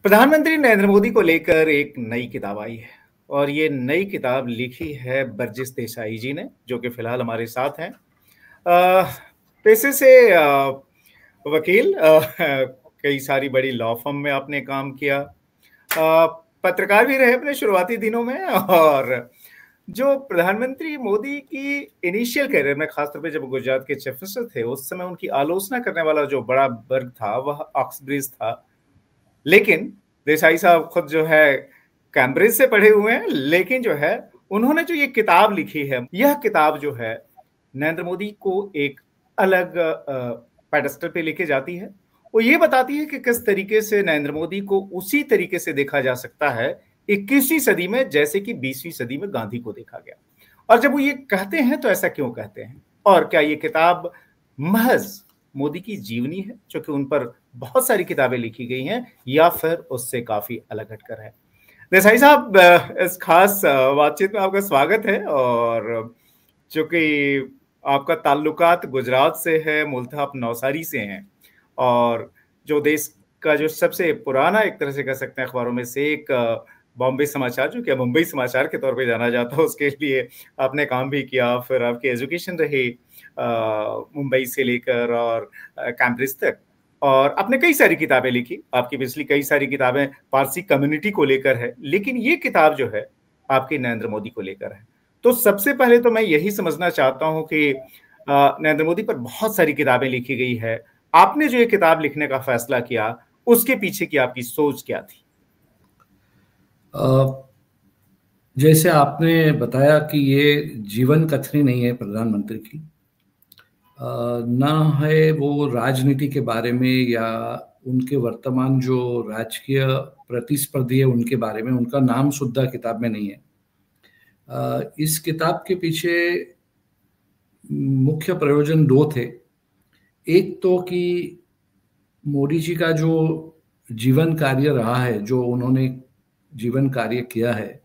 प्रधानमंत्री नरेंद्र मोदी को लेकर एक नई किताब आई है और ये नई किताब लिखी है बर्जिस देसाई जी ने, जो कि फिलहाल हमारे साथ हैं। पेशे से वकील, कई सारी बड़ी लॉ फर्म में आपने काम किया, पत्रकार भी रहे अपने शुरुआती दिनों में। और जो प्रधानमंत्री मोदी की इनिशियल करियर में, खासतौर पे जब गुजरात के चीफ मिनिस्टर थे, उस समय उनकी आलोचना करने वाला जो बड़ा वर्ग था वह ऑक्सब्रिज था। लेकिन देसाई साहब खुद जो है कैम्ब्रिज से पढ़े हुए हैं, लेकिन जो है उन्होंने जो ये किताब लिखी है, यह किताब जो है नरेंद्र मोदी को एक अलग पेडेस्टल पे लेके जाती है। वो ये बताती है कि किस तरीके से नरेंद्र मोदी को उसी तरीके से देखा जा सकता है 21वीं सदी में जैसे कि 20वीं सदी में गांधी को देखा गया। और जब वो ये कहते हैं तो ऐसा क्यों कहते हैं, और क्या ये किताब महज मोदी की जीवनी है जो कि उन पर बहुत सारी किताबें लिखी गई हैं, या फिर उससे काफी अलग हटकर है। देसाई साहब, इस खास बातचीत में आपका स्वागत है। और चूंकि आपका ताल्लुकात गुजरात से है, मूलतः आप नवसारी से हैं, और जो देश का जो सबसे पुराना, एक तरह से कह सकते हैं, अखबारों में से एक बॉम्बे समाचार, जो कि मुंबई समाचार के तौर पे जाना जाता है, उसके लिए आपने काम भी किया। फिर आपकी एजुकेशन रही मुंबई से लेकर और कैम्ब्रिज तक, और आपने कई सारी किताबें लिखी। आपकी पिछली कई सारी किताबें पारसी कम्युनिटी को लेकर है, लेकिन ये किताब जो है आपके नरेंद्र मोदी को लेकर है। तो सबसे पहले तो मैं यही समझना चाहता हूं कि नरेंद्र मोदी पर बहुत सारी किताबें लिखी गई है। आपने जो ये किताब लिखने का फैसला किया, उसके पीछे की आपकी सोच क्या थी? जैसे आपने बताया कि ये जीवन कथनी नहीं है प्रधानमंत्री की, ना है वो राजनीति के बारे में या उनके वर्तमान जो राजकीय प्रतिस्पर्धी है उनके बारे में, उनका नाम सुद्धा किताब में नहीं है। इस किताब के पीछे मुख्य प्रयोजन दो थे। एक तो कि मोदी जी का जो जीवन कार्य रहा है, जो उन्होंने जीवन कार्य किया है,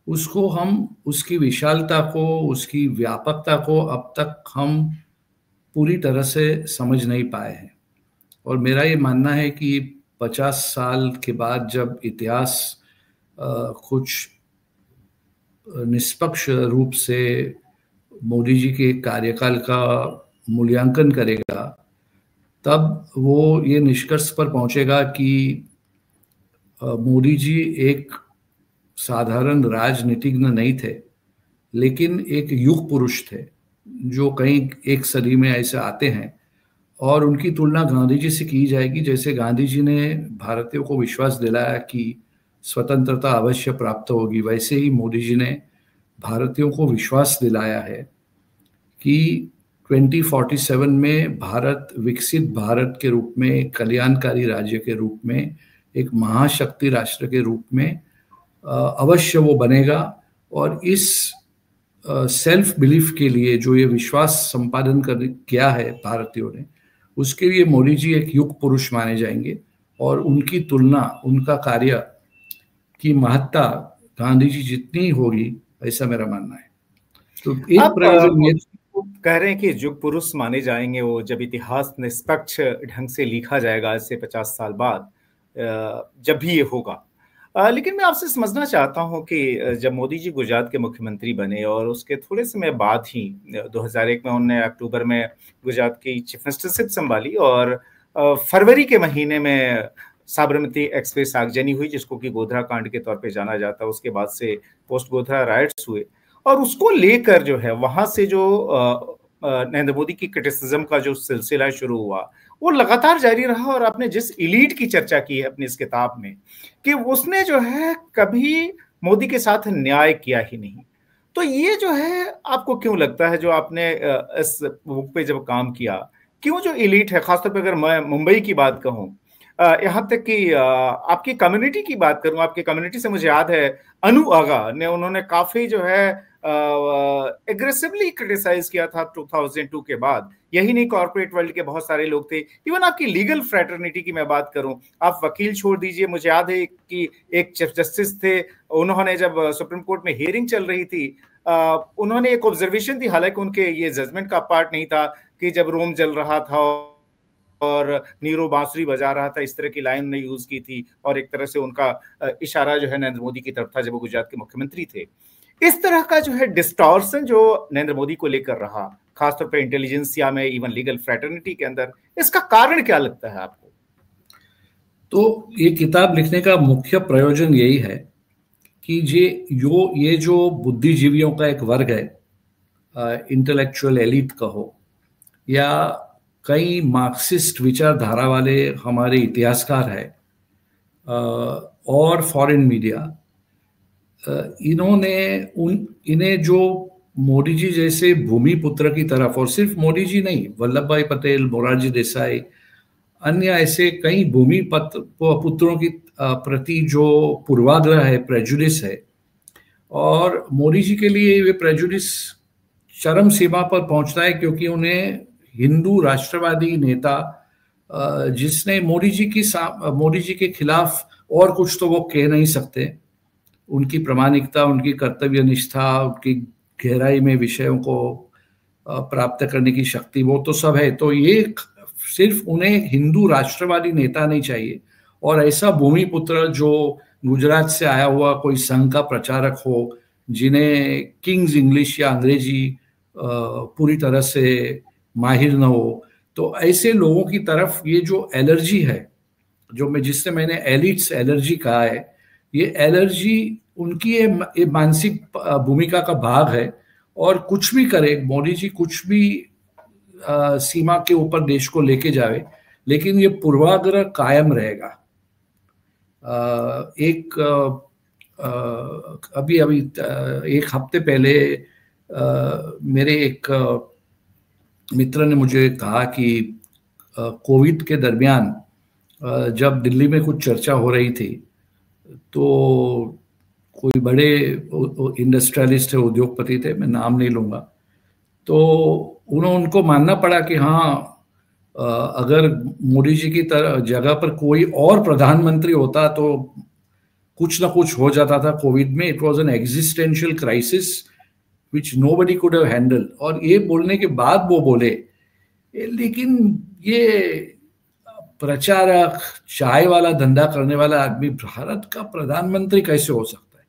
उसको हम, उसकी विशालता को, उसकी व्यापकता को अब तक हम पूरी तरह से समझ नहीं पाए हैं। और मेरा ये मानना है कि 50 साल के बाद जब इतिहास कुछ निष्पक्ष रूप से मोदी जी के कार्यकाल का मूल्यांकन करेगा, तब वो ये निष्कर्ष पर पहुंचेगा कि मोदी जी एक साधारण राजनीतिज्ञ नहीं थे, लेकिन एक युग पुरुष थे जो कहीं एक सदी में ऐसे आते हैं। और उनकी तुलना गांधी जी से की जाएगी। जैसे गांधी जी ने भारतीयों को विश्वास दिलाया कि स्वतंत्रता अवश्य प्राप्त होगी, वैसे ही मोदी जी ने भारतीयों को विश्वास दिलाया है कि 2047 में भारत विकसित भारत के रूप में, कल्याणकारी राज्य के रूप में, एक महाशक्ति राष्ट्र के रूप में अवश्य वो बनेगा। और इस सेल्फ बिलीफ के लिए जो ये विश्वास संपादन किया है भारतीयों ने, उसके लिए मोदी जी एक युग पुरुष माने जाएंगे। और उनकी तुलना, उनका कार्य की महत्ता गांधी जी जितनी होगी, ऐसा मेरा मानना है। तो एक प्रयोजन ये कह रहे हैं कि युग पुरुष माने जाएंगे वो जब इतिहास निष्पक्ष ढंग से लिखा जाएगा, आज से 50 साल बाद, जब भी ये होगा। लेकिन मैं आपसे समझना चाहता हूं कि जब मोदी जी गुजरात के मुख्यमंत्री बने और उसके थोड़े समय बाद ही 2001 में उन्होंने अक्टूबर में गुजरात की चीफ मिनिस्टरशिप संभाली, और फरवरी के महीने में साबरमती एक्सप्रेस आगजनी हुई, जिसको कि गोधरा कांड के तौर पे जाना जाता है। उसके बाद से पोस्ट गोधरा राइट्स हुए, और उसको लेकर जो है वहां से जो नरेंद्र मोदी की क्रिटिसिज्म का जो सिलसिला शुरू हुआ, वो लगातार जारी रहा। और आपने जिस इलीट की चर्चा की है अपनी इस किताब में, कि उसने जो है कभी मोदी के साथ न्याय किया ही नहीं, तो ये जो है आपको क्यों लगता है, जो आपने इस बुक पे जब काम किया, क्यों जो इलीट है, खासतौर पर अगर मैं मुंबई की बात कहूं, यहाँ तक कि आपकी कम्युनिटी की बात करूं, आपकी कम्युनिटी से मुझे याद है अनु आगा ने, उन्होंने काफी जो है एग्रेसिवली क्रिटिसाइज किया था 2002 के बाद। यही नहीं, कॉर्पोरेट वर्ल्ड के बहुत सारे लोग थे, इवन आपकी लीगल फ्रेटर्निटी की मैं बात करूं, आप वकील छोड़ दीजिए, मुझे याद है कि एक चीफ जस्टिस थे, उन्होंने जब सुप्रीम कोर्ट में हियरिंग चल रही थी, उन्होंने एक ऑब्जर्वेशन दी, हालांकि उनके ये जजमेंट का पार्ट नहीं था, कि जब रोम जल रहा था और नीरो बांसुरी बजा रहा था, इस तरह की लाइन ने यूज की थी, और एक तरह से उनका इशारा जो है नरेंद्र मोदी की तरफ था जब वो गुजरात के मुख्यमंत्री थे। इस तरह का जो है डिस्टॉर्शन जो नरेंद्र मोदी को लेकर रहा, खासतौर पर इंटेलिजेंसिया में, इवन लीगल फ्रेटर्निटी के अंदर, इसका कारण क्या लगता है आपको? तो ये किताब लिखने का मुख्य प्रयोजन यही है कि ये जो बुद्धिजीवियों का एक वर्ग है, इंटेलेक्चुअल एलिट कहो, या कई मार्क्सिस्ट विचारधारा वाले हमारे इतिहासकार हैं, और फॉरेन मीडिया, इन्हें जो मोदी जी जैसे भूमि पुत्र की तरफ, और सिर्फ मोदी जी नहीं, वल्लभ भाई पटेल, मोरारजी देसाई, अन्य ऐसे कई भूमि पुत्रों की प्रति जो पूर्वाग्रह है, प्रेजुडिस है, और मोदी जी के लिए वे प्रेजुडिस चरम सीमा पर पहुंचता है, क्योंकि उन्हें हिंदू राष्ट्रवादी नेता, जिसने मोदी जी के खिलाफ और कुछ तो वो कह नहीं सकते, उनकी प्रामाणिकता, उनकी कर्तव्य निष्ठा, उनकी गहराई में विषयों को प्राप्त करने की शक्ति, वो तो सब है। तो ये सिर्फ उन्हें हिंदू राष्ट्रवादी नेता नहीं चाहिए, और ऐसा भूमिपुत्र जो गुजरात से आया हुआ कोई संघ का प्रचारक हो, जिन्हें किंग्स इंग्लिश या अंग्रेजी पूरी तरह से माहिर न हो। तो ऐसे लोगों की तरफ ये जो एलर्जी है, जिससे मैंने एलिट्स एलर्जी कहा है, ये एलर्जी उनकी ये मानसिक भूमिका का भाग है, और कुछ भी करे मोदी जी, कुछ भी सीमा के ऊपर देश को लेके जावे, लेकिन ये पूर्वाग्रह कायम रहेगा। अभी एक हफ्ते पहले मेरे एक मित्र ने मुझे कहा कि कोविड के दरमियान जब दिल्ली में कुछ चर्चा हो रही थी, तो कोई बड़े इंडस्ट्रियलिस्ट थे, उद्योगपति थे, मैं नाम नहीं लूंगा, तो उनको मानना पड़ा कि हाँ, अगर मोदी जी की तरह जगह पर कोई और प्रधानमंत्री होता तो कुछ ना कुछ हो जाता था कोविड में। It was an existential crisis which nobody could have handle. और ये बोलने के बाद वो बोले, लेकिन ये प्रचारक, चाय वाला धंधा करने वाला आदमी भारत का प्रधानमंत्री कैसे हो सकता है?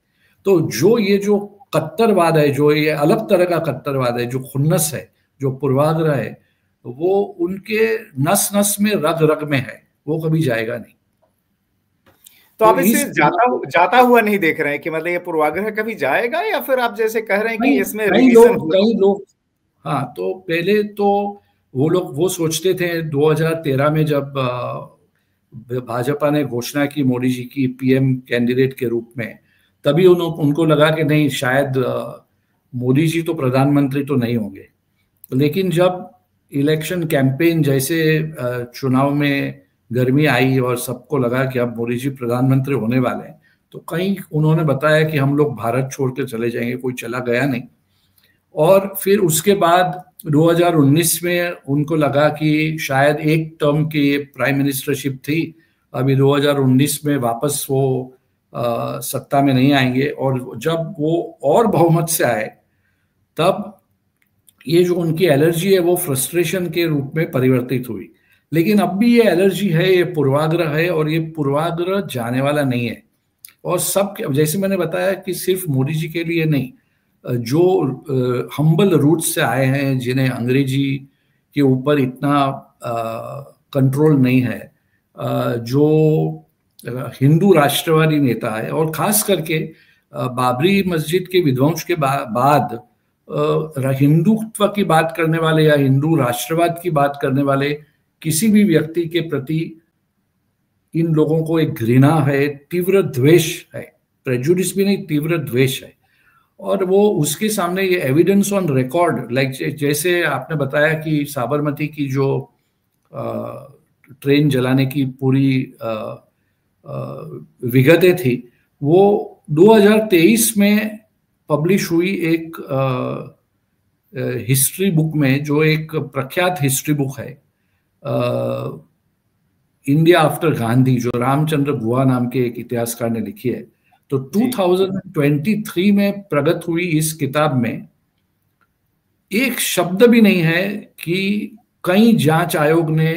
तो जो कट्टरवाद है, जो ये अलग तरह का कट्टरवाद है, जो खुन्नस है, जो पूर्वाग्रह है, वो उनके नस नस में, रग रग में है, वो कभी जाएगा नहीं। तो आप इसे जाता हुआ नहीं देख रहे हैं कि मतलब ये पूर्वाग्रह कभी जाएगा, या फिर आप जैसे कह रहे हैं कि इसमें कई लोग हाँ, तो पहले तो वो सोचते थे 2013 में जब भाजपा ने घोषणा की मोदी जी की पीएम कैंडिडेट के रूप में, तभी उनको लगा कि नहीं, शायद मोदी जी तो प्रधानमंत्री तो नहीं होंगे। लेकिन जब इलेक्शन कैंपेन जैसे चुनाव में गर्मी आई और सबको लगा कि अब मोदी जी प्रधानमंत्री होने वाले हैं, तो कहीं उन्होंने बताया कि हम लोग भारत छोड़ के चले जाएंगे। कोई चला गया नहीं। और फिर उसके बाद 2019 में उनको लगा कि शायद एक टर्म की प्राइम मिनिस्टरशिप थी, अभी 2019 में वापस वो सत्ता में नहीं आएंगे। और जब वो और बहुमत से आए, तब ये जो उनकी एलर्जी है वो फ्रस्ट्रेशन के रूप में परिवर्तित हुई। लेकिन अब भी ये एलर्जी है, ये पूर्वाग्रह है, और ये पूर्वाग्रह जाने वाला नहीं है। और सब, जैसे मैंने बताया कि सिर्फ मोदी जी के लिए नहीं, जो हम्बल रूट से आए हैं, जिन्हें अंग्रेजी के ऊपर इतना कंट्रोल नहीं है, जो हिंदू राष्ट्रवादी नेता है, और खास करके बाबरी मस्जिद के विध्वंस के बाद हिंदुत्व की बात करने वाले या हिंदू राष्ट्रवाद की बात करने वाले किसी भी व्यक्ति के प्रति इन लोगों को एक घृणा है, तीव्र द्वेष है। प्रेजुडिस भी नहीं, तीव्र द्वेष है। और वो उसके सामने ये एविडेंस ऑन रिकॉर्ड, लाइक जैसे आपने बताया कि साबरमती की जो ट्रेन जलाने की पूरी विगतें थी, वो 2023 में पब्लिश हुई एक हिस्ट्री बुक में, जो एक प्रख्यात हिस्ट्री बुक है, इंडिया आफ्टर गांधी, जो रामचंद्र गुहा नाम के एक इतिहासकार ने लिखी है। तो 2023 में प्रगट हुई इस किताब में एक शब्द भी नहीं है कि कई जांच आयोग ने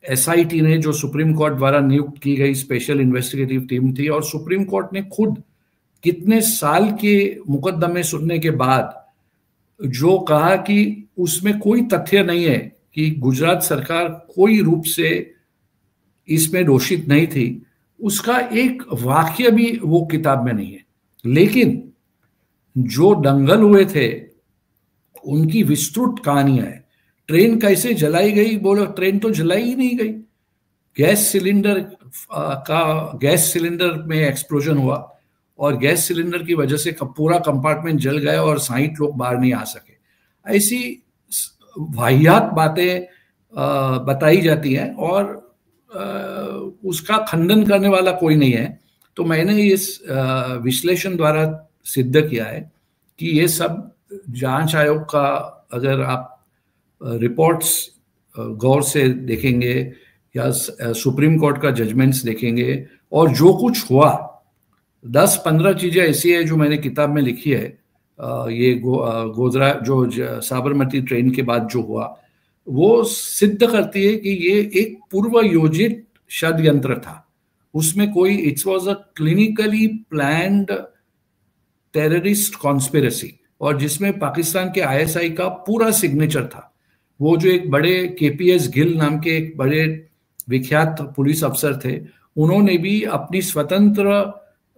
एसआईटी ने, जो सुप्रीम कोर्ट द्वारा नियुक्त की गई स्पेशल इन्वेस्टिगेटिव टीम थी, और सुप्रीम कोर्ट ने खुद कितने साल के मुकदमे सुनने के बाद जो कहा कि उसमें कोई तथ्य नहीं है कि गुजरात सरकार कोई रूप से इसमें दोषित नहीं थी, उसका एक वाक्य भी वो किताब में नहीं है। लेकिन जो दंगल हुए थे उनकी विस्तृत कहानियां है। ट्रेन कैसे जलाई गई, बोलो ट्रेन तो जलाई ही नहीं गई, गैस सिलेंडर में एक्सप्लोजन हुआ और गैस सिलेंडर की वजह से पूरा कंपार्टमेंट जल गया और 60 लोग बाहर नहीं आ सके। ऐसी वाहियात बातें बताई जाती हैं और उसका खंडन करने वाला कोई नहीं है। तो मैंने इस विश्लेषण द्वारा सिद्ध किया है कि ये सब जांच आयोग का, अगर आप रिपोर्ट्स गौर से देखेंगे या सुप्रीम कोर्ट का जजमेंट्स देखेंगे, और जो कुछ हुआ 10-15 चीजें ऐसी है जो मैंने किताब में लिखी है। ये गोधरा जो साबरमती ट्रेन के बाद जो हुआ, वो सिद्ध करती है कि ये एक पूर्व योजित षड्यंत्र था। उसमें कोई, it's was a clinically planned terrorist conspiracy, और जिसमें पाकिस्तान के आईएसआई का पूरा सिग्नेचर था। वो जो एक बड़े केपीएस गिल नाम के एक बड़े विख्यात पुलिस अफसर थे, उन्होंने भी अपनी स्वतंत्र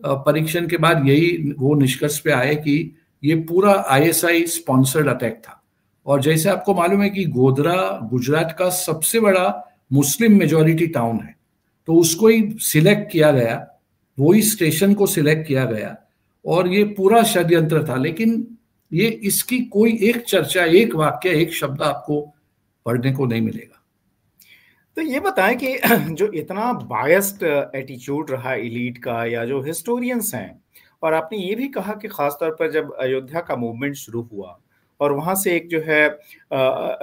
परीक्षण के बाद यही वो निष्कर्ष पे आए कि ये पूरा आईएसआई स्पॉन्सर्ड अटैक था। और जैसे आपको मालूम है कि गोधरा गुजरात का सबसे बड़ा मुस्लिम मेजॉरिटी टाउन है, तो उसको ही सिलेक्ट किया गया, वही स्टेशन को सिलेक्ट किया गया, और ये पूरा षड्यंत्र था। लेकिन ये इसकी कोई एक चर्चा, एक वाक्य, एक शब्द आपको पढ़ने को नहीं मिलेगा। तो ये बताएं कि जो इतना बायस्ड एटीट्यूड रहा एलीट का या जो हिस्टोरियंस हैं, और आपने ये भी कहा कि खासतौर पर जब अयोध्या का मूवमेंट शुरू हुआ और वहाँ से एक जो है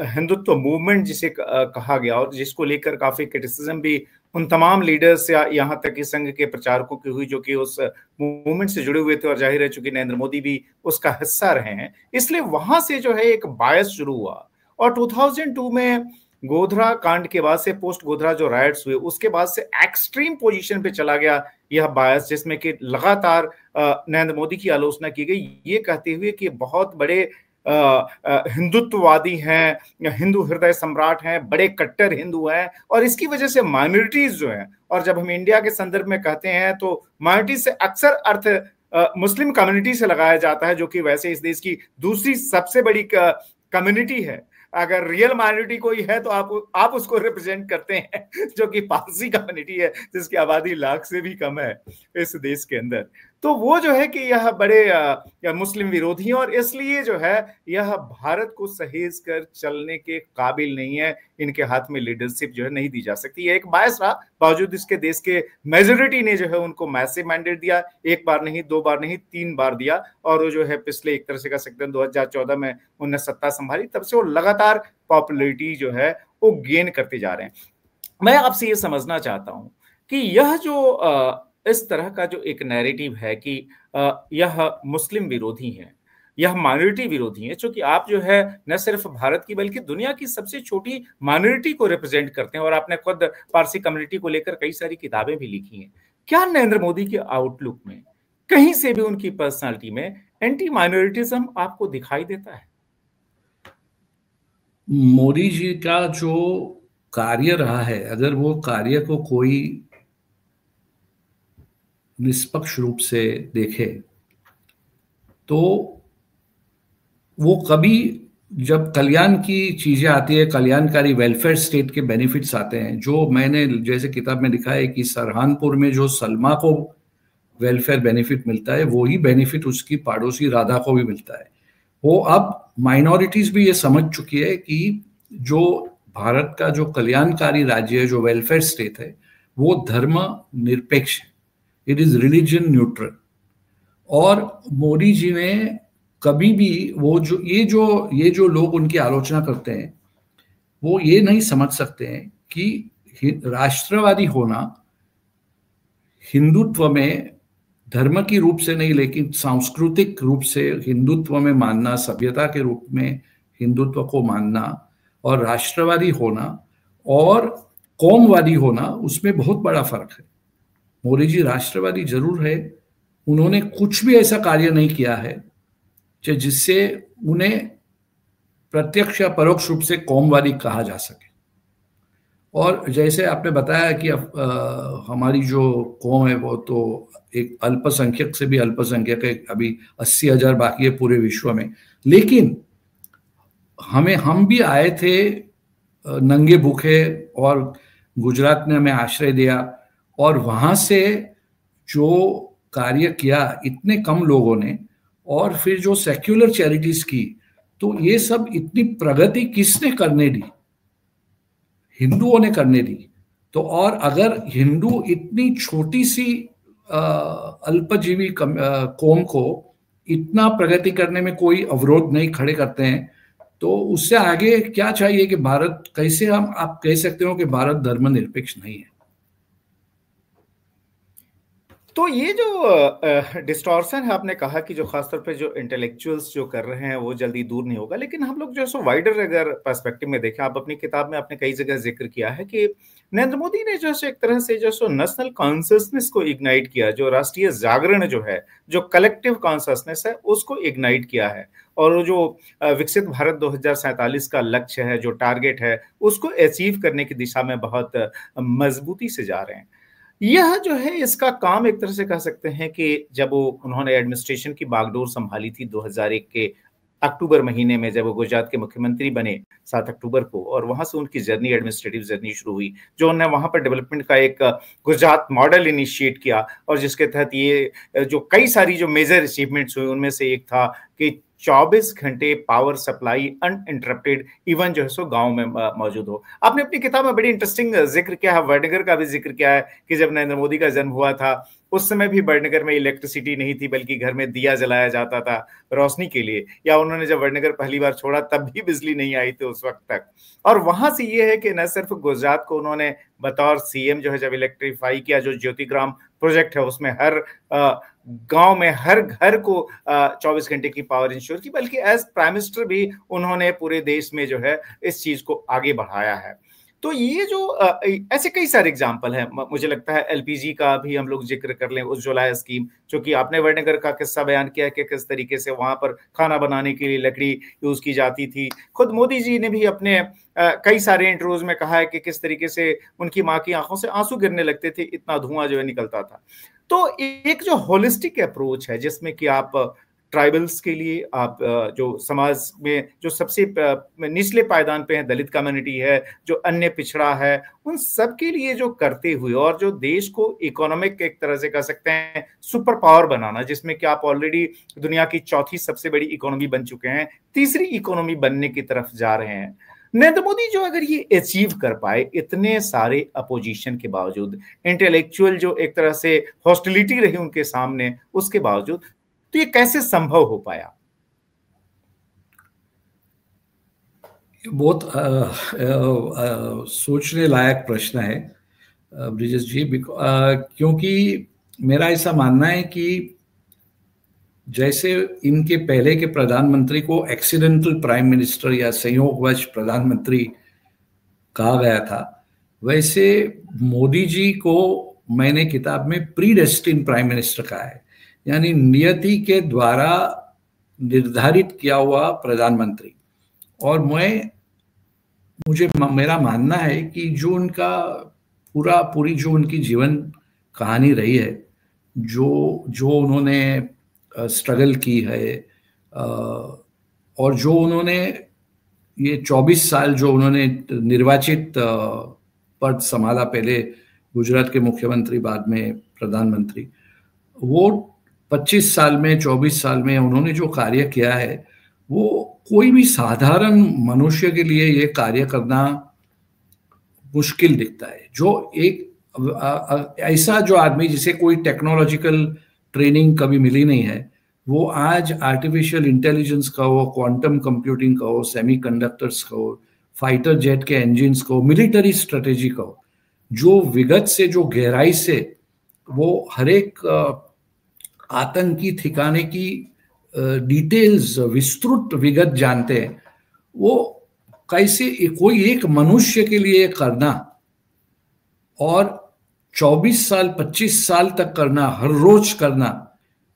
हिंदुत्व मूवमेंट जिसे कहा गया और जिसको लेकर काफ़ी क्रिटिसिज्म भी उन तमाम लीडर्स या यहाँ तक कि संघ के प्रचारकों की हुई जो कि उस मूवमेंट से जुड़े हुए थे, और जाहिर है चूंकि नरेंद्र मोदी भी उसका हिस्सा रहे हैं, इसलिए वहाँ से जो है एक बायस शुरू हुआ। और 2002 में गोधरा कांड के बाद से, पोस्ट गोधरा जो राइट्स हुए उसके बाद से एक्सट्रीम पोजीशन पे चला गया यह बायस, जिसमें कि लगातार नरेंद्र मोदी की आलोचना की गई, ये कहते हुए कि बहुत बड़े हिंदुत्ववादी हैं, हिंदू हृदय सम्राट हैं, बड़े कट्टर हिंदू हैं, और इसकी वजह से माइनॉरिटीज जो हैं, और जब हम इंडिया के संदर्भ में कहते हैं तो माइनॉरिटीज से अक्सर अर्थ मुस्लिम कम्युनिटी से लगाया जाता है, जो कि वैसे इस देश की दूसरी सबसे बड़ी कम्युनिटी है। अगर रियल माइनॉरिटी कोई है तो आप उसको रिप्रेजेंट करते हैं, जो कि पारसी कम्युनिटी है जिसकी आबादी लाख से भी कम है इस देश के अंदर। तो वो जो है कि यह बड़े मुस्लिम विरोधी हैं, और इसलिए जो है यह भारत को सहेज कर चलने के काबिल नहीं है, इनके हाथ में लीडरशिप जो है नहीं दी जा सकती। ये एक बायस रहा, बावजूद इसके देश के मेजोरिटी ने जो है उनको मैसिव मैंडेट दिया, एक बार नहीं, 2 बार नहीं, 3 बार दिया, और वो जो है पिछले एक तरह से कह सकते हैं 2014 में उन्होंने सत्ता संभाली, तब से वो लगातार पॉपुलैरिटी जो है वो गेन करते जा रहे हैं। मैं आपसे ये समझना चाहता हूं कि यह जो इस तरह का जो एक नैरेटिव है कि यह मुस्लिम विरोधी है, यह माइनॉरिटी विरोधी है, क्योंकि आप जो है न सिर्फ भारत की बल्कि दुनिया की सबसे छोटी माइनॉरिटी को रिप्रेजेंट करते हैं, और आपने खुद पारसी कम्युनिटी को लेकर कई सारी किताबें भी लिखी हैं। क्या नरेंद्र मोदी के आउटलुक में कहीं से भी उनकी पर्सनालिटी में एंटी माइनॉरिटिज्म आपको दिखाई देता है? मोदी जी का जो कार्य रहा है, अगर वो कार्य को कोई निष्पक्ष रूप से देखे तो वो कभी, जब कल्याण की चीजें आती है, कल्याणकारी वेलफेयर स्टेट के बेनिफिट्स आते हैं, जो मैंने जैसे किताब में लिखा है कि सरहानपुर में जो सलमा को वेलफेयर बेनिफिट मिलता है, वही बेनिफिट उसकी पड़ोसी राधा को भी मिलता है। वो अब माइनॉरिटीज भी ये समझ चुकी है कि जो भारत का जो कल्याणकारी राज्य है, जो वेलफेयर स्टेट है, वो धर्म निरपेक्ष है, इट इज रिलीजन न्यूट्रल। और मोदी जी ने कभी भी वो ये जो लोग उनकी आलोचना करते हैं, वो ये नहीं समझ सकते हैं कि राष्ट्रवादी होना हिंदुत्व में धर्म की रूप से नहीं, लेकिन सांस्कृतिक रूप से हिंदुत्व में मानना, सभ्यता के रूप में हिंदुत्व को मानना, और राष्ट्रवादी होना, और कौमवादी होना, उसमें बहुत बड़ा फर्क है। मोदी जी राष्ट्रवादी जरूर है, उन्होंने कुछ भी ऐसा कार्य नहीं किया है जिससे उन्हें प्रत्यक्ष या परोक्ष रूप से कौमवादी कहा जा सके। और जैसे आपने बताया कि हमारी जो कौम है वो तो एक अल्पसंख्यक से भी अल्पसंख्यक है, अभी 80,000 बाकी है पूरे विश्व में, लेकिन हम भी आए थे नंगे भूखे, और गुजरात ने हमें आश्रय दिया, और वहां से जो कार्य किया इतने कम लोगों ने, और फिर जो सेक्युलर चैरिटीज की, तो ये सब इतनी प्रगति किसने करने दी? हिंदुओं ने करने दी। तो और अगर हिंदू इतनी छोटी सी अल्पजीवी कौम को इतना प्रगति करने में कोई अवरोध नहीं खड़े करते हैं, तो उससे आगे क्या चाहिए कि भारत, कैसे आप कह सकते हो कि भारत धर्मनिरपेक्ष नहीं है? तो ये जो डिस्टॉर्शन है, आपने कहा कि जो खासतौर पे जो इंटेलेक्चुअल्स जो कर रहे हैं वो जल्दी दूर नहीं होगा, लेकिन हम लोग जो सो वाइडर अगर पर्सपेक्टिव में देखें, आप अपनी किताब में आपने कई जगह जिक्र किया है कि नरेंद्र मोदी ने जो एक तरह से जो नेशनल कॉन्सियसनेस को इग्नाइट किया, जो राष्ट्रीय जागरण जो है, जो कलेक्टिव कॉन्सियसनेस है, उसको इग्नाइट किया है, और जो विकसित भारत 2047 का लक्ष्य है, जो टारगेट है, उसको अचीव करने की दिशा में बहुत मजबूती से जा रहे हैं। यह जो है इसका काम एक तरह से कह सकते हैं कि जब उन्होंने एडमिनिस्ट्रेशन की बागडोर संभाली थी 2001 के अक्टूबर महीने में, जब वो गुजरात के मुख्यमंत्री बने 7 अक्टूबर को, और वहां से उनकी जर्नी, एडमिनिस्ट्रेटिव जर्नी शुरू हुई, जो उन्होंने वहां पर डेवलपमेंट का एक गुजरात मॉडल इनिशिएट किया, और जिसके तहत ये जो कई सारी जो मेजर अचीवमेंट्स हुई, उनमें से एक था कि 24 घंटे पावर सप्लाई अनइंटरप्टेड इवन जो है सो गांव में मौजूद हो। आपने अपनी किताब में बड़ी इंटरेस्टिंग जिक्र किया है, वडनगर का भी जिक्र किया है कि जब नरेंद्र मोदी का जन्म हुआ था उस समय भी वडनगर में इलेक्ट्रिसिटी नहीं थी, बल्कि घर में दिया जलाया जाता था रोशनी के लिए, या उन्होंने जब वडनगर पहली बार छोड़ा तब भी बिजली नहीं आई थी उस वक्त तक। और वहां से ये है कि न सिर्फ गुजरात को उन्होंने बतौर सीएम जो है जब इलेक्ट्रीफाई किया, जो ज्योतिग्राम प्रोजेक्ट है उसमें हर गांव में हर घर को 24 घंटे की पावर इंश्योर की, बल्कि एज प्राइम मिनिस्टर भी उन्होंने पूरे देश में जो है इस चीज को आगे बढ़ाया है। तो ये जो ऐसे कई सारे एग्जाम्पल हैं, मुझे लगता है एलपीजी का भी हम लोग जिक्र कर लें, उज्ज्वला स्कीम, जो कि आपने वडनगर का किस्सा बयान किया कि किस तरीके से वहां पर खाना बनाने के लिए लकड़ी यूज की जाती थी। खुद मोदी जी ने भी अपने कई सारे इंटरव्यूज में कहा है कि किस तरीके से उनकी माँ की आंखों से आंसू गिरने लगते थे, इतना धुआं जो है निकलता था। तो एक जो होलिस्टिक अप्रोच है, जिसमें कि आप ट्राइबल्स के लिए, आप जो समाज में जो सबसे निचले पायदान पे है, दलित कम्युनिटी है, जो अन्य पिछड़ा है, उन सब के लिए जो करते हुए, और जो देश को इकोनॉमिक एक तरह से कह सकते हैं सुपर पावर बनाना, जिसमें कि आप ऑलरेडी दुनिया की चौथी सबसे बड़ी इकोनॉमी बन चुके हैं, तीसरी इकोनॉमी बनने की तरफ जा रहे हैं। नरेंद्र मोदी जो अगर ये अचीव कर पाए इतने सारे अपोजिशन के बावजूद, इंटेलेक्चुअल जो एक तरह से हॉस्टिलिटी रही उनके सामने, उसके बावजूद, तो ये कैसे संभव हो पाया? बहुत सोचने लायक प्रश्न है ब्रिजेश जी, क्योंकि मेरा ऐसा मानना है कि जैसे इनके पहले के प्रधानमंत्री को एक्सीडेंटल प्राइम मिनिस्टर या संयोगवश प्रधानमंत्री कहा गया था, वैसे मोदी जी को मैंने किताब में प्रीडेस्टिन प्राइम मिनिस्टर कहा है, यानी नियति के द्वारा निर्धारित किया हुआ प्रधानमंत्री। और मेरा मानना है कि जो उनका पूरी जो उनकी जीवन कहानी रही है, जो उन्होंने स्ट्रगल की है, और जो उन्होंने ये 24 साल जो उन्होंने निर्वाचित पद संभाला, पहले गुजरात के मुख्यमंत्री, बाद में प्रधानमंत्री, वो 25 साल में 24 साल में उन्होंने जो कार्य किया है, वो कोई भी साधारण मनुष्य के लिए ये कार्य करना मुश्किल दिखता है। जो एक ऐसा जो आदमी जिसे कोई टेक्नोलॉजिकल ट्रेनिंग कभी मिली नहीं है, वो आज आर्टिफिशियल इंटेलिजेंस का हो, क्वांटम कंप्यूटिंग का हो, सेमीकंडक्टर्स का हो, फाइटर जेट के इंजन्स का हो, मिलिट्री स्ट्रेटेजी का हो, जो विगत से, जो गहराई से वो हर एक आतंकी ठिकाने की डिटेल्स, विस्तृत विगत जानते हैं, वो कैसे कोई एक मनुष्य के लिए करना और 24 साल 25 साल तक करना, हर रोज करना,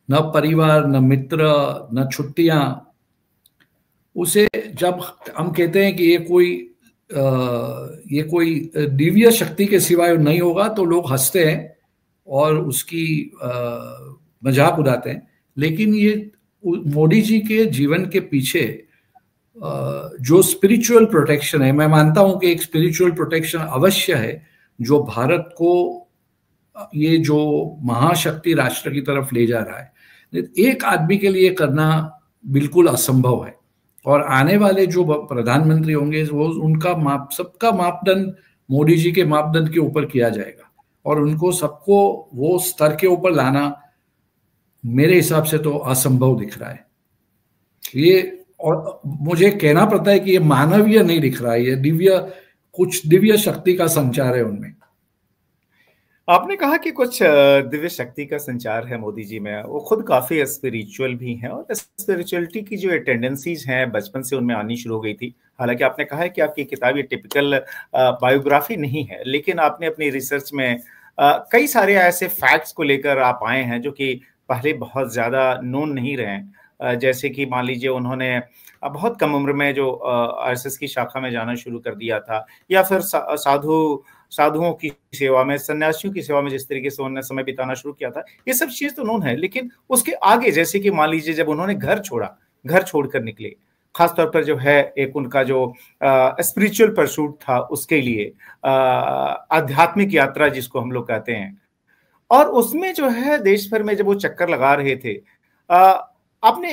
न परिवार न मित्र न छुट्टियां, उसे जब हम कहते हैं कि ये कोई दिव्य शक्ति के सिवाय नहीं होगा तो लोग हंसते हैं और उसकी मजाक उड़ाते हैं। लेकिन ये मोदी जी के जीवन के पीछे जो स्पिरिचुअल प्रोटेक्शन है, मैं मानता हूं कि एक स्पिरिचुअल प्रोटेक्शन अवश्य है जो भारत को ये जो महाशक्ति राष्ट्र की तरफ ले जा रहा है, एक आदमी के लिए करना बिल्कुल असंभव है। और आने वाले जो प्रधानमंत्री होंगे वो उनका सबका मापदंड मोदी जी के मापदंड के ऊपर किया जाएगा और उनको सबको वो स्तर के ऊपर लाना मेरे हिसाब से तो असंभव दिख रहा है ये। और मुझे कहना पड़ता है कि ये मानवीय नहीं दिख रहा है, ये कुछ दिव्य शक्ति का संचार है उनमें। आपने कहा कि कुछ दिव्य शक्ति का संचार है मोदी जी में, वो खुद काफी स्पिरिचुअल भी हैं और स्पिरिचुअलिटी की जो टेंडेंसीज हैं बचपन से उनमें आनी शुरू हो गई थी। हालांकि आपने कहा है कि आपकी किताब ये टिपिकल बायोग्राफी नहीं है, लेकिन आपने अपनी रिसर्च में कई सारे ऐसे फैक्ट्स को लेकर आप आए हैं जो कि पहले बहुत ज्यादा नोन नहीं रहे। जैसे कि मान लीजिए उन्होंने बहुत कम उम्र में जो आरएसएस की शाखा में जाना शुरू कर दिया था, या फिर साधुओं की सेवा में, सन्यासियों की सेवा में जिस तरीके से उन्होंने समय बिताना शुरू किया था, ये सब चीज तो नोन है। लेकिन उसके आगे जैसे कि मान लीजिए जब उन्होंने घर छोड़कर निकले, खासतौर पर जो है एक उनका जो स्पिरिचुअल परसूट था उसके लिए, आध्यात्मिक यात्रा जिसको हम लोग कहते हैं, और उसमें जो है देश भर में जब वो चक्कर लगा रहे थे, आपने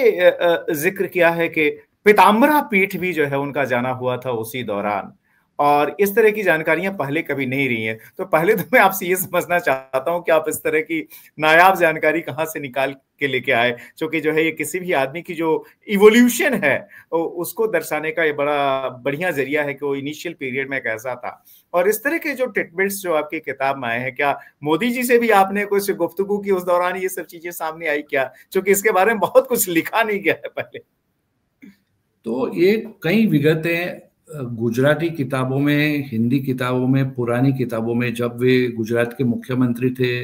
जिक्र किया है कि पीताम्बरा पीठ भी जो है उनका जाना हुआ था उसी दौरान, और इस तरह की जानकारियां पहले कभी नहीं रही हैं। तो पहले तो मैं आपसे ये समझना चाहता हूं कि आप इस तरह की नायाब जानकारी कहां से निकाल के लेके आए, क्योंकि जो है ये किसी भी आदमी की जो इवोल्यूशन है उसको दर्शाने का ये बड़ा बढ़िया जरिया है कि वो इनिशियल पीरियड में कैसा था। और इस तरह के जो टिटबिट्स जो आपकी किताब में आए हैं, क्या मोदी जी से भी आपने कुछ गुफ्तगू की उस दौरान, ये सब चीजें सामने आई क्या? क्योंकि इसके बारे में बहुत कुछ लिखा नहीं गया है पहले। तो ये कई विगतें गुजराती किताबों में, हिंदी किताबों में, पुरानी किताबों में, जब वे गुजरात के मुख्यमंत्री थे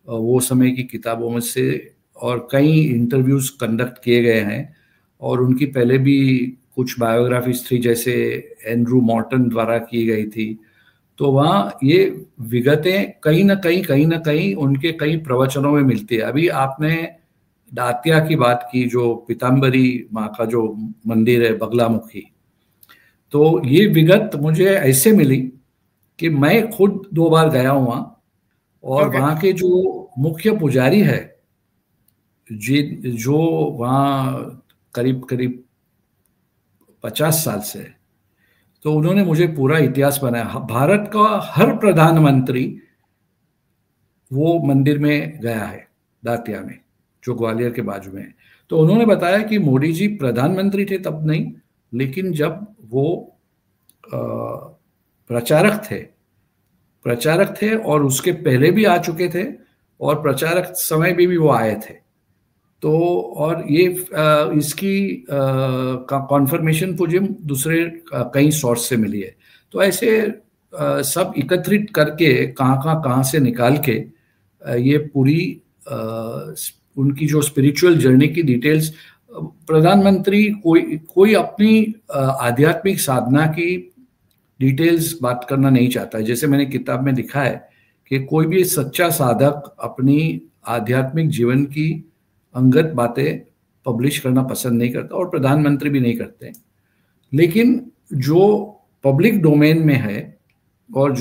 वो समय की किताबों में से, और कई इंटरव्यूज कंडक्ट किए गए हैं। और उनकी पहले भी कुछ बायोग्राफीज थी जैसे एंड्रू मॉर्टन द्वारा की गई थी। तो वहाँ ये विगतें कहीं ना कहीं उनके कई प्रवचनों में मिलती है। अभी आपने दातिया की बात की, जो पीताम्बरी माँ का जो मंदिर है बगलामुखी, तो ये विगत मुझे ऐसे मिली कि मैं खुद 2 बार गया हूँ वहाँ, और वहाँ के जो मुख्य पुजारी है जो वहाँ करीब करीब 50 साल से, तो उन्होंने मुझे पूरा इतिहास बनाया। भारत का हर प्रधानमंत्री वो मंदिर में गया है दातिया में, जो ग्वालियर के बाजू में है। तो उन्होंने बताया कि मोदी जी प्रधानमंत्री थे तब नहीं, लेकिन जब वो प्रचारक थे और उसके पहले भी आ चुके थे, और प्रचारक समय भी वो आए थे। तो और ये इसकी कॉन्फर्मेशन मुझे दूसरे कई सोर्स से मिली है। तो ऐसे सब एकत्रित करके कहाँ से निकाल के ये पूरी उनकी जो स्पिरिचुअल जर्नी की डिटेल्स, प्रधानमंत्री कोई अपनी आध्यात्मिक साधना की डिटेल्स बात करना नहीं चाहता है। जैसे मैंने किताब में लिखा है कि कोई भी सच्चा साधक अपनी आध्यात्मिक जीवन की अंगत बातें पब्लिश करना पसंद नहीं करता, और प्रधानमंत्री भी नहीं करते। लेकिन जो पब्लिक डोमेन में है, और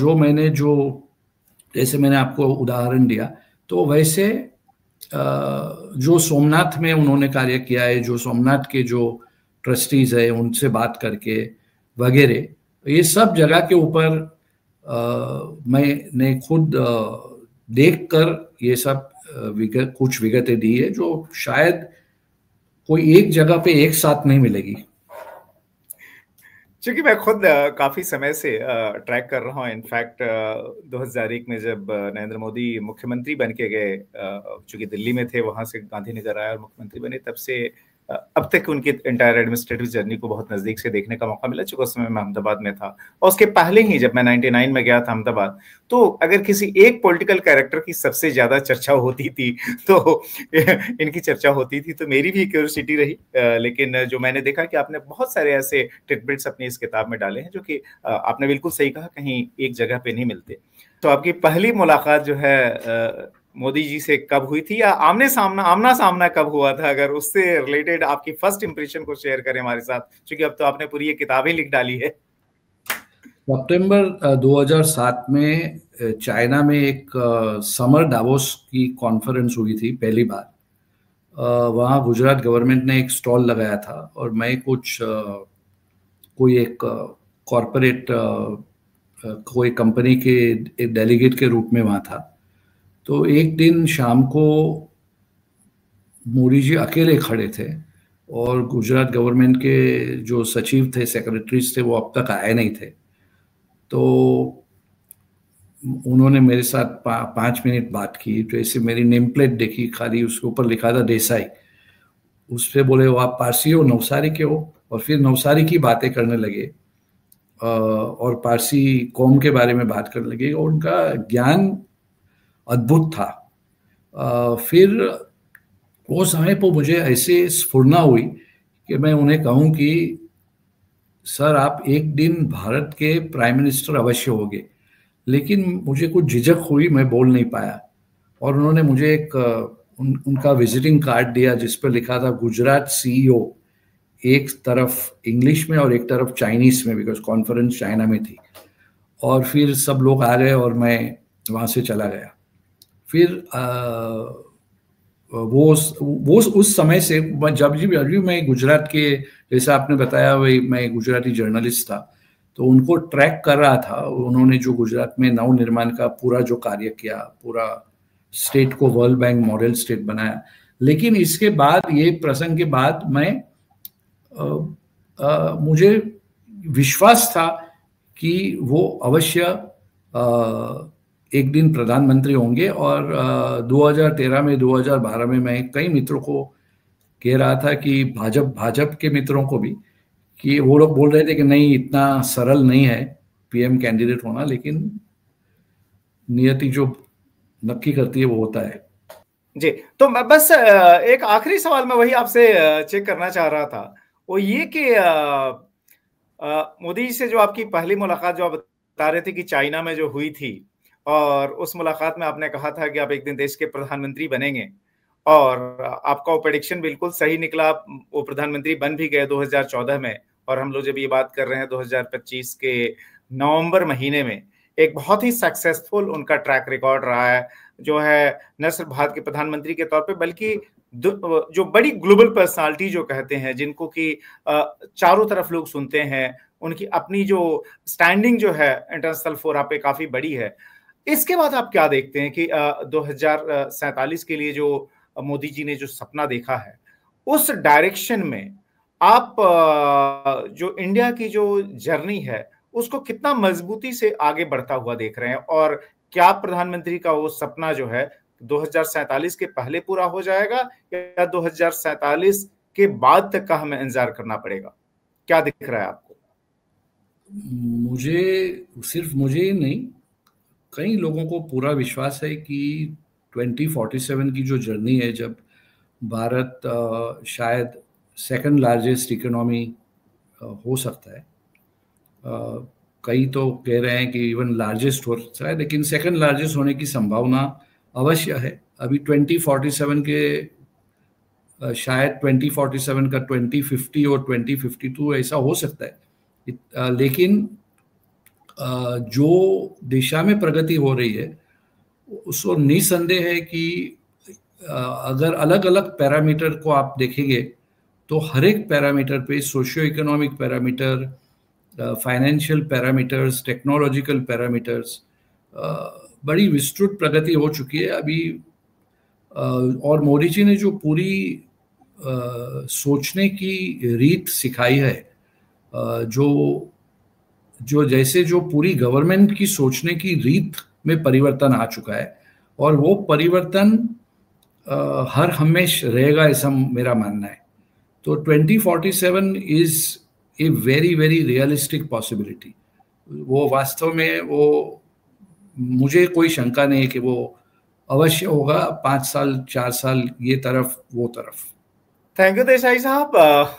जैसे मैंने आपको उदाहरण दिया, तो वैसे जो सोमनाथ में उन्होंने कार्य किया है, जो सोमनाथ के जो ट्रस्टीज है उनसे बात करके वगैरह, ये सब जगह के ऊपर मैंने खुद देखकर ये सब कुछ विगतें दी है जो शायद कोई एक जगह पे एक साथ नहीं मिलेगी। क्योंकि मैं खुद काफी समय से ट्रैक कर रहा हूँ। इनफैक्ट 2001 में जब नरेंद्र मोदी मुख्यमंत्री बन के गए, चूंकि दिल्ली में थे, वहां से गांधीनगर आए और मुख्यमंत्री बने, तब से अब तक उनकी इंटायर एडमिनिस्ट्रेटिव जर्नी को बहुत नजदीक से देखने का मौका मिला, चूंकि उस समय मैं अहमदाबाद में था। और उसके पहले ही जब मैं 99 में गया था अहमदाबाद, तो अगर किसी एक पॉलिटिकल कैरेक्टर की सबसे ज्यादा चर्चा होती थी तो इनकी चर्चा होती थी, तो मेरी भी क्यूरियोसिटी रही। लेकिन जो मैंने देखा कि आपने बहुत सारे ऐसे टिटबिट्स अपनी इस किताब में डाले हैं जो कि आपने बिल्कुल सही कहा, कहीं एक जगह पे नहीं मिलते। तो आपकी पहली मुलाकात जो है मोदी जी से कब हुई थी, या आमना सामना कब हुआ था? अगर उससे रिलेटेड आपकी फर्स्ट इंप्रेशन को शेयर करें हमारे साथ, क्योंकि अब तो आपने पूरी ये किताब ही लिख डाली है। सितंबर 2007 में चाइना में एक समर डावोस की कॉन्फ्रेंस हुई थी पहली बार। वहाँ गुजरात गवर्नमेंट ने एक स्टॉल लगाया था और मैं कोई एक कॉरपोरेट कोई कंपनी के एक डेलीगेट के रूप में वहाँ था। तो एक दिन शाम को मोदी जी अकेले खड़े थे और गुजरात गवर्नमेंट के जो सचिव थे, सेक्रेटरीज थे, वो अब तक आए नहीं थे। तो उन्होंने मेरे साथ 5 मिनट बात की। तो ऐसे मेरी नेम प्लेट देखी, खाली उसके ऊपर लिखा था देसाई। उस पर बोले, वो आप पारसी हो, नवसारी के हो? और फिर नवसारी की बातें करने लगे और पारसी कौम के बारे में बात करने लगे और उनका ज्ञान अद्भुत था। फिर वो समय पर मुझे ऐसे स्फुरना हुई कि मैं उन्हें कहूँ कि सर, आप एक दिन भारत के प्राइम मिनिस्टर अवश्य होंगे। लेकिन मुझे कुछ झिझक हुई, मैं बोल नहीं पाया। और उन्होंने मुझे उनका विजिटिंग कार्ड दिया जिस पर लिखा था गुजरात सीईओ, एक तरफ इंग्लिश में और एक तरफ चाइनीज में, बिकॉज कॉन्फ्रेंस चाइना में थी। और फिर सब लोग आ गए और मैं वहाँ से चला गया। फिर वो उस समय से जब भी मैं गुजरात के, जैसा आपने बताया वही, मैं गुजराती जर्नलिस्ट था, तो उनको ट्रैक कर रहा था। उन्होंने जो गुजरात में नव निर्माण का पूरा जो कार्य किया, पूरा स्टेट को वर्ल्ड बैंक मॉडल स्टेट बनाया। लेकिन इसके बाद, ये प्रसंग के बाद, मुझे विश्वास था कि वो अवश्य एक दिन प्रधानमंत्री होंगे। और 2013 में, 2012 में मैं कई मित्रों को कह रहा था कि भाजपा के मित्रों को भी, कि वो लोग बोल रहे थे कि नहीं, इतना सरल नहीं है पीएम कैंडिडेट होना, लेकिन नियति जो नक्की करती है वो होता है। जी, तो मैं बस एक आखिरी सवाल मैं वही आपसे चेक करना चाह रहा था, वो ये कि मोदी जी से जो आपकी पहली मुलाकात जो आप बता रहे थे कि चाइना में जो हुई थी, और उस मुलाकात में आपने कहा था कि आप एक दिन देश के प्रधानमंत्री बनेंगे, और आपका वो प्रेडिक्शन बिल्कुल सही निकला। वो प्रधानमंत्री बन भी गए 2014 में, और हम लोग जब ये बात कर रहे हैं 2025 के नवंबर महीने में, एक बहुत ही सक्सेसफुल उनका ट्रैक रिकॉर्ड रहा है, जो है न सिर्फ भारत के प्रधानमंत्री के तौर पे, बल्कि जो बड़ी ग्लोबल पर्सनालिटी जो कहते हैं, जिनको कि चारों तरफ लोग सुनते हैं, उनकी अपनी जो स्टैंडिंग जो है इंटरनेशनल फोरम पे काफी बड़ी है। इसके बाद आप क्या देखते हैं कि 2047 के लिए जो मोदी जी ने जो सपना देखा है, उस डायरेक्शन में आप जो इंडिया की जो जर्नी है उसको कितना मजबूती से आगे बढ़ता हुआ देख रहे हैं? और क्या प्रधानमंत्री का वो सपना जो है 2047 के पहले पूरा हो जाएगा, या 2047 के बाद तक का हमें इंतजार करना पड़ेगा? क्या दिख रहा है आपको? सिर्फ मुझे ही नहीं, कई लोगों को पूरा विश्वास है कि 2047 की जो जर्नी है, जब भारत शायद सेकंड लार्जेस्ट इकोनॉमी हो सकता है, कई तो कह रहे हैं कि इवन लार्जेस्ट हो सकता है, लेकिन सेकंड लार्जेस्ट होने की संभावना अवश्य है। अभी 2047 के शायद 2047 का 2050 और 2052 ऐसा हो सकता है। लेकिन जो दिशा में प्रगति हो रही है, उसको निसंदेह है कि अगर अलग अलग पैरामीटर को आप देखेंगे तो हर एक पैरामीटर पे, socio economic parameter, financial parameters, technological parameters, बड़ी विस्तृत प्रगति हो चुकी है अभी। और मोदी जी ने जो पूरी सोचने की रीत सिखाई है, जो जैसे जो पूरी गवर्नमेंट की सोचने की रीत में परिवर्तन आ चुका है, और वो परिवर्तन हर हमेश रहेगा, ऐसा मेरा मानना है। तो 2047 is a very very realistic possibility. वो वास्तव में वो, मुझे कोई शंका नहीं है कि वो अवश्य होगा। 5 साल 4 साल ये तरफ वो तरफ। थैंक यू देसाई साहब,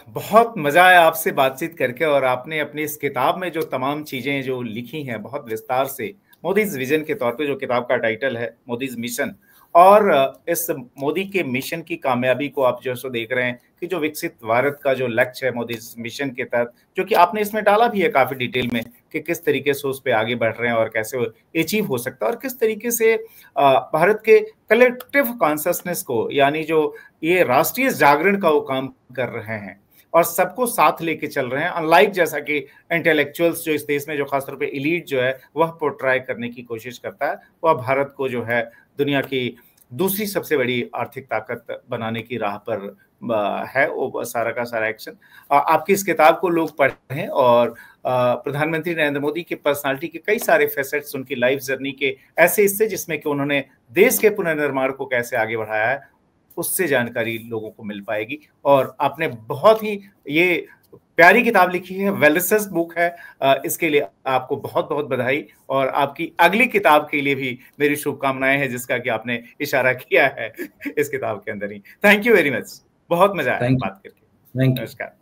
बहुत मजा आया आपसे बातचीत करके, और आपने अपनी इस किताब में जो तमाम चीजें जो लिखी हैं बहुत विस्तार से, मोदीज विजन के तौर पे, जो किताब का टाइटल है मोदीज मिशन, और इस मोदी के मिशन की कामयाबी को आप जो सो देख रहे हैं कि जो विकसित भारत का जो लक्ष्य है मोदी मिशन के तहत, जो कि आपने इसमें डाला भी है काफी डिटेल में कि किस तरीके से उस पर आगे बढ़ रहे हैं और कैसे अचीव हो सकता है, और किस तरीके से भारत के कलेक्टिव कॉन्शसनेस को, यानी जो ये राष्ट्रीय जागरण का वो काम कर रहे हैं और सबको साथ लेके चल रहे हैं, अनलाइक जैसा कि इंटेलेक्चुअल्स जो इस देश में जो खासतौर पे एलीट जो है वह पोर्ट्राई करने की कोशिश करता है, वह भारत को जो है दुनिया की दूसरी सबसे बड़ी आर्थिक ताकत बनाने की राह पर है वो सारा का सारा एक्शन। आपकी इस किताब को लोग पढ़ें, और प्रधानमंत्री नरेंद्र मोदी की पर्सनालिटी के कई सारे फैसेट्स, उनकी लाइफ जर्नी के ऐसे हिस्से जिसमें कि उन्होंने देश के पुनर्निर्माण को कैसे आगे बढ़ाया है, उससे जानकारी लोगों को मिल पाएगी। और आपने बहुत ही ये प्यारी किताब लिखी है, वेल रिसर्च्ड बुक है, इसके लिए आपको बहुत बहुत बधाई, और आपकी अगली किताब के लिए भी मेरी शुभकामनाएं हैं, जिसका कि आपने इशारा किया है इस किताब के अंदर ही। थैंक यू वेरी मच, बहुत मजा आया बात करके। Thank you. नमस्कार।